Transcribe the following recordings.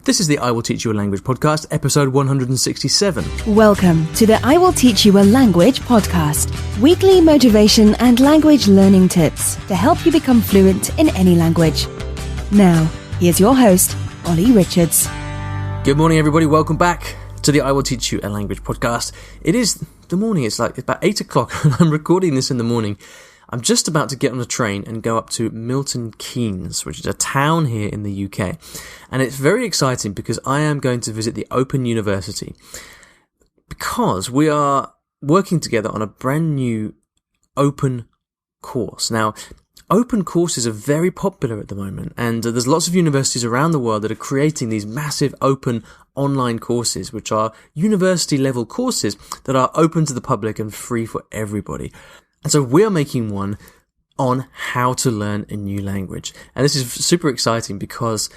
This is the I Will Teach You a Language podcast, episode 167. Welcome to the I Will Teach You a Language podcast. Weekly motivation and language learning tips to help you become fluent in any language. Now, here's your host, Ollie Richards. Good morning, everybody. Welcome back to the I Will Teach You a Language podcast. It is the morning. It's about 8 o'clock, and I'm recording this in the morning. I'm just about to get on a train and go up to Milton Keynes, which is a town here in the UK. And it's very exciting because I am going to visit the Open University because we are working together on a brand new open course. Now, open courses are very popular at the moment, and there's lots of universities around the world that are creating these massive open online courses, which are university level courses that are open to the public and free for everybody. And so we're making one on how to learn a new language. And this is super exciting because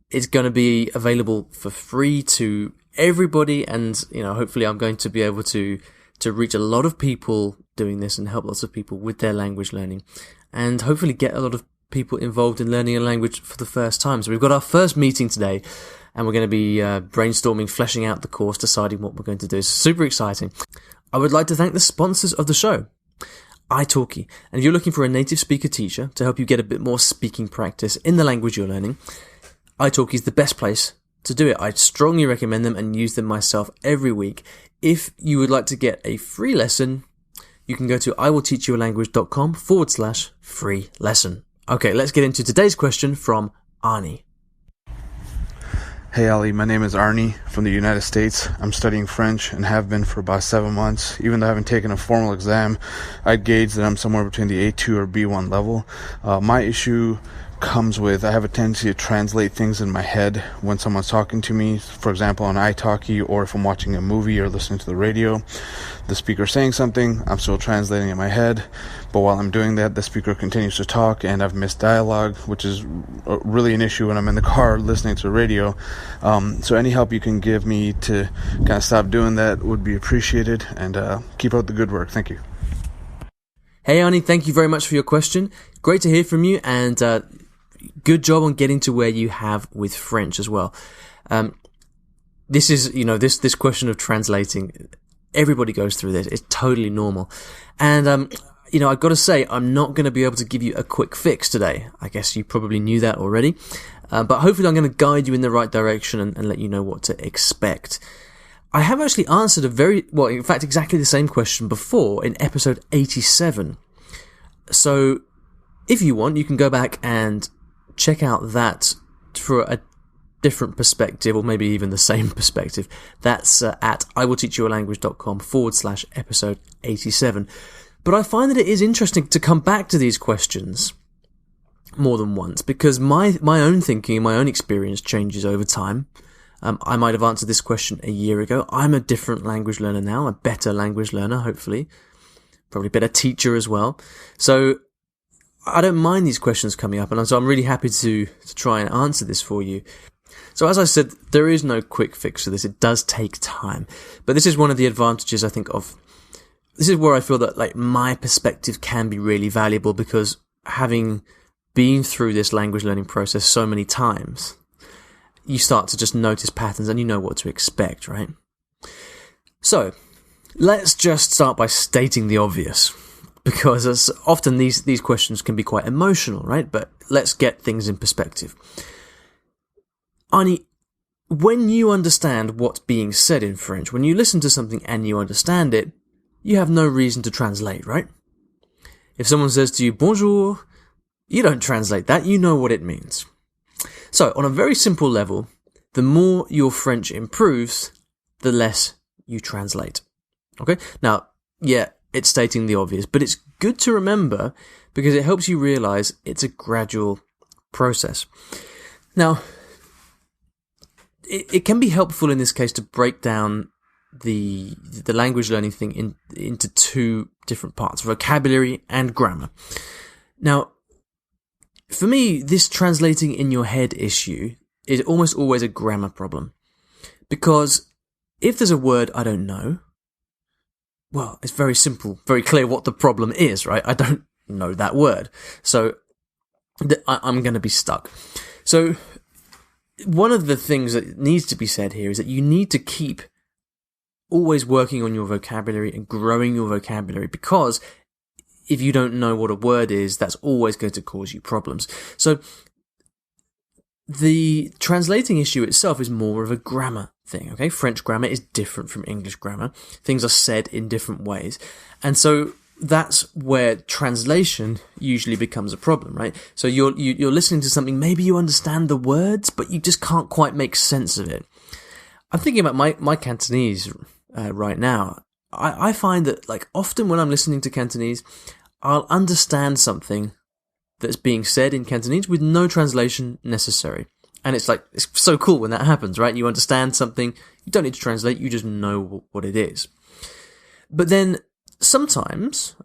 it's going to be available for free to everybody. And, hopefully I'm going to be able to reach a lot of people doing this and help lots of people with their language learning. And hopefully get a lot of people involved in learning a language for the first time. So we've got our first meeting today and we're going to be brainstorming, fleshing out the course, deciding what we're going to do. It's super exciting. I would like to thank the sponsors of the show. italki. And if you're looking for a native speaker teacher to help you get a bit more speaking practice in the language you're learning, italki is the best place to do it. I strongly recommend them and use them myself every week. If you would like to get a free lesson, you can go to iwillteachyoualanguage.com/free lesson. Okay, let's get into today's question from Arnie. Hey Ali, my name is Arnie from the United States. I'm studying French and have been for about 7 months. Even though I haven't taken a formal exam, I'd gauge that I'm somewhere between the A2 or B1 level. My issue comes with I have a tendency to translate things in my head when someone's talking to me, for example on italki, or if I'm watching a movie or listening to the radio. The speaker's saying something, I'm still translating in my head, but while I'm doing that, the speaker continues to talk and I've missed dialogue, which is really an issue when I'm in the car listening to the radio. So any help you can give me to kind of stop doing that would be appreciated, and keep up the good work. Thank you. Hey Arnie, thank you very much for your question. Great to hear from you, and good job on getting to where you have with French as well. This is, this question of translating, everybody goes through this. It's totally normal. And, I've got to say, I'm not going to be able to give you a quick fix today. I guess you probably knew that already. But hopefully I'm going to guide you in the right direction and let you know what to expect. I have actually answered exactly the same question before in episode 87. So if you want, you can go back and check out that for a different perspective, or maybe even the same perspective. That's at iwillteachyoualanguage.com/episode 87. But I find that it is interesting to come back to these questions more than once, because my own thinking and my own experience changes over time. I might have answered this question a year ago. I'm a different language learner now, a better language learner, hopefully. Probably a better teacher as well. So I don't mind these questions coming up, and so I'm really happy to try and answer this for you. So as I said, there is no quick fix to this. It does take time. But this is one of the advantages, I think, this is where I feel that my perspective can be really valuable, because having been through this language learning process so many times, you start to just notice patterns and you know what to expect, right? So let's just start by stating the obvious, because as often these questions can be quite emotional, right? But let's get things in perspective. Arnie, when you understand what's being said in French, when you listen to something and you understand it, you have no reason to translate, right? If someone says to you, bonjour, you don't translate that, you know what it means. So, on a very simple level, the more your French improves, the less you translate. Okay? Now, yeah, it's stating the obvious, but it's good to remember because it helps you realize it's a gradual process. Now, it can be helpful in this case to break down the language learning thing into two different parts, vocabulary and grammar. Now, for me, this translating in your head issue is almost always a grammar problem. Because if there's a word I don't know, well, it's very simple, very clear what the problem is, right? I don't know that word. So I'm going to be stuck. So one of the things that needs to be said here is that you need to keep always working on your vocabulary and growing your vocabulary, because if you don't know what a word is, that's always going to cause you problems. So the translating issue itself is more of a grammar thing, okay? French grammar is different from English grammar. Things are said in different ways. And so that's where translation usually becomes a problem, right? So you're listening to something, maybe you understand the words, but you just can't quite make sense of it. I'm thinking about my Cantonese right now. I find that, like, often when I'm listening to Cantonese, I'll understand something that's being said in Cantonese with no translation necessary. And it's so cool when that happens, right? You understand something, you don't need to translate, you just know what it is. But then sometimes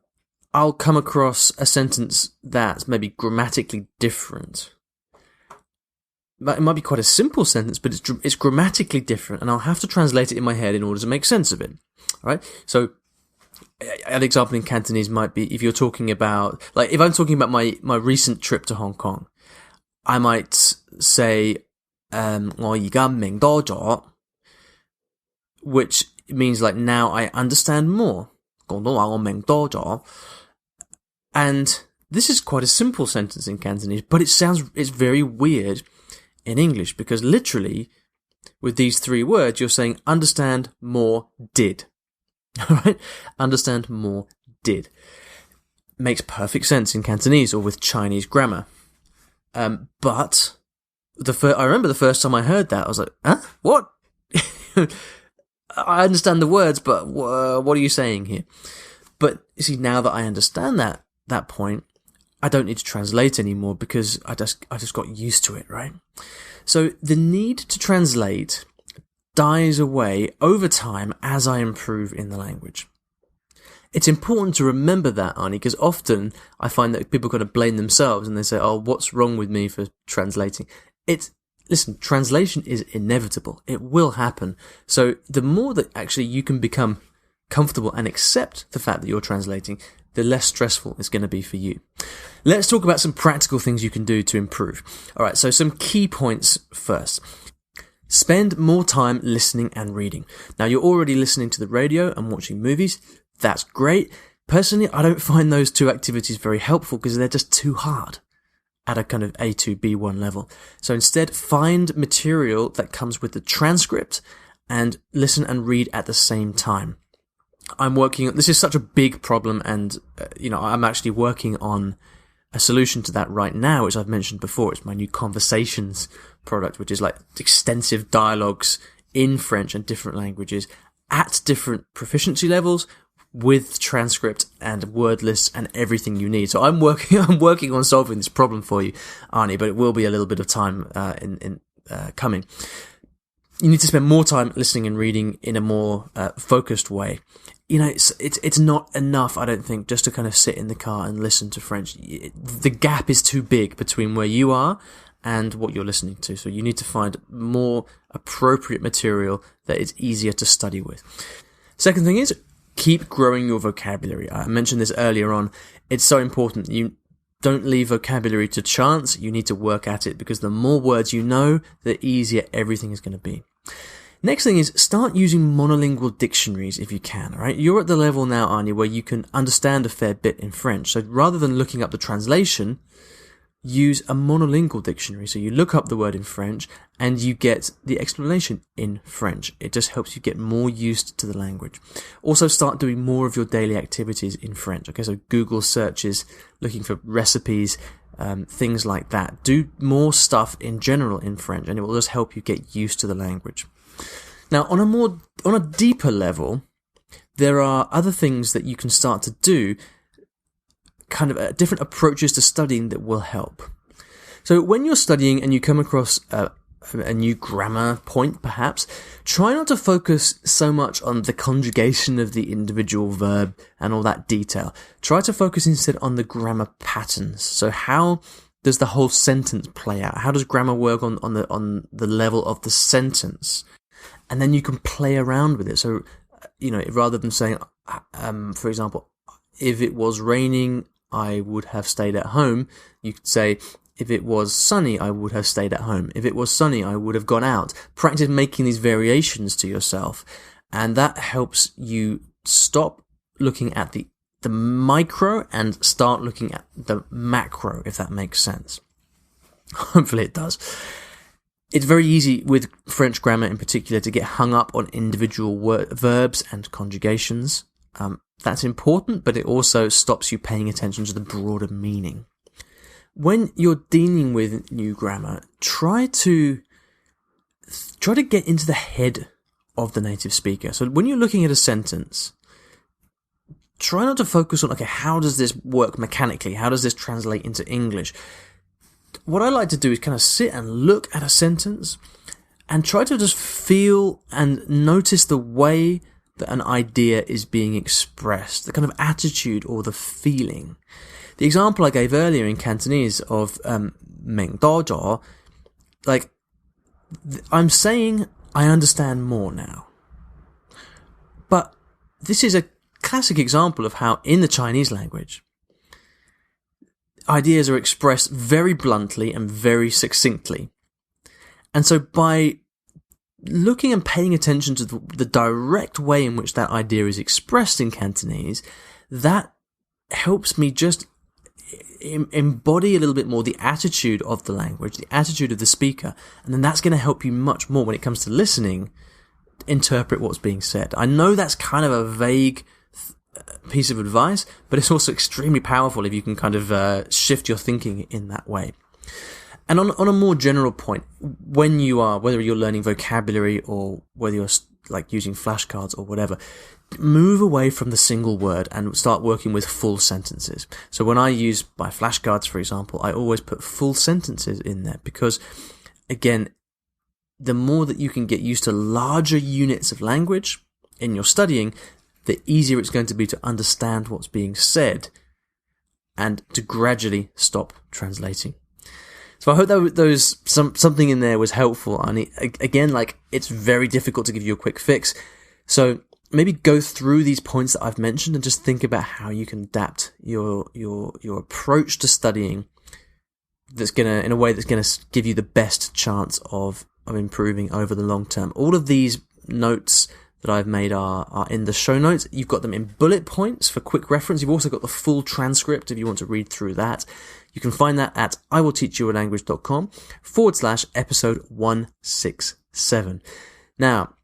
I'll come across a sentence that's maybe grammatically different. It might be quite a simple sentence, but it's grammatically different, and I'll have to translate it in my head in order to make sense of it. All right? So an example in Cantonese might be if you're talking about, like, if I'm talking about my recent trip to Hong Kong, I might say, 我而家明多咗, which means, like, now I understand more. 廣東話我明多咗. And this is quite a simple sentence in Cantonese, but it's very weird in English, because literally with these three words you're saying understand more did. Alright? Understand more did. Makes perfect sense in Cantonese or with Chinese grammar. But I remember the first time I heard that, I was like, huh? What? I understand the words, but what are you saying here? But you see, now that I understand that point, I don't need to translate anymore, because I just got used to it, right? So the need to translate dies away over time as I improve in the language. It's important to remember that, Arnie, because often I find that people kind of blame themselves and they say, oh, what's wrong with me for translating? Listen, translation is inevitable. It will happen. So the more that actually you can become comfortable and accept the fact that you're translating, the less stressful it's going to be for you. Let's talk about some practical things you can do to improve. All right, so some key points first. Spend more time listening and reading. Now, you're already listening to the radio and watching movies. That's great. Personally, I don't find those two activities very helpful because they're just too hard at a kind of A2, B1 level. So instead, find material that comes with the transcript and listen and read at the same time. This is such a big problem, and I'm actually working on a solution to that right now, which I've mentioned before. It's my new Conversations product, which is like extensive dialogues in French and different languages at different proficiency levels, with transcript and word lists and everything you need. So I'm working on solving this problem for you, Arnie, but it will be a little bit of time coming. You need to spend more time listening and reading in a more focused way. It's not enough, I don't think, just to kind of sit in the car and listen to French. The gap is too big between where you are and what you're listening to. So you need to find more appropriate material that is easier to study with. Second thing is, keep growing your vocabulary. I mentioned this earlier on. It's so important. You don't leave vocabulary to chance. You need to work at it, because the more words you know, the easier everything is going to be. Next thing is, start using monolingual dictionaries if you can, alright? You're at the level now, Arnie, where you can understand a fair bit in French. So rather than looking up the translation, use a monolingual dictionary. So you look up the word in French and you get the explanation in French. It just helps you get more used to the language. Also, start doing more of your daily activities in French. Okay, so Google searches, looking for recipes, things like that. Do more stuff in general in French, and it will just help you get used to the language. Now, on a deeper level, there are other things that you can start to do, kind of different approaches to studying that will help. So when you're studying and you come across a new grammar point, perhaps, try not to focus so much on the conjugation of the individual verb and all that detail. Try to focus instead on the grammar patterns. So how does the whole sentence play out? How does grammar work on the level of the sentence? And then you can play around with it. So, rather than saying, for example, if it was raining, I would have stayed at home, you could say, If it was sunny, I would have stayed at home. If it was sunny, I would have gone out. Practice making these variations to yourself, and that helps you stop looking at the micro and start looking at the macro, if that makes sense. Hopefully it does. It's very easy with French grammar in particular to get hung up on individual verbs and conjugations. That's important, but it also stops you paying attention to the broader meaning. When you're dealing with new grammar, try to get into the head of the native speaker. So when you're looking at a sentence, try not to focus on, okay, how does this work mechanically? How does this translate into English? What I like to do is kind of sit and look at a sentence and try to just feel and notice the way that an idea is being expressed, the kind of attitude or the feeling. The example I gave earlier in Cantonese of Meng Dojo, like, I'm saying I understand more now. But this is a classic example of how in the Chinese language, ideas are expressed very bluntly and very succinctly. And so by looking and paying attention to the direct way in which that idea is expressed in Cantonese, that helps me just embody a little bit more the attitude of the language, the attitude of the speaker, and then that's going to help you much more when it comes to listening, interpret what's being said. I know that's kind of a vague piece of advice, but it's also extremely powerful if you can kind of shift your thinking in that way. And on a more general point, when you are, whether you're learning vocabulary or whether you're like using flashcards or whatever, move away from the single word and start working with full sentences. So when I use my flashcards, for example, I always put full sentences in there because, again, the more that you can get used to larger units of language in your studying, the easier it's going to be to understand what's being said and to gradually stop translating. So I hope that something in there was helpful. And again, like, it's very difficult to give you a quick fix. So maybe go through these points that I've mentioned and just think about how you can adapt your approach to studying in a way that's gonna give you the best chance of improving over the long term. All of these notes that I've made are in the show notes. You've got them in bullet points for quick reference. You've also got the full transcript if you want to read through that. You can find that at IWTYAL/episode 167. Now,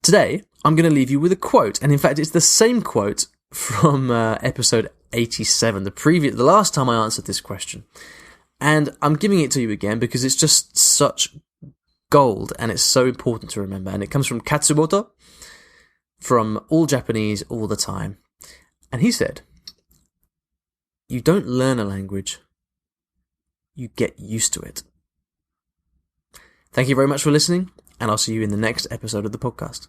today, I'm going to leave you with a quote. And in fact, it's the same quote from episode 87, the last time I answered this question. And I'm giving it to you again because it's just such gold and it's so important to remember. And it comes from Katsumoto, from All Japanese All the Time. And he said, "You don't learn a language, you get used to it." Thank you very much for listening, and I'll see you in the next episode of the podcast.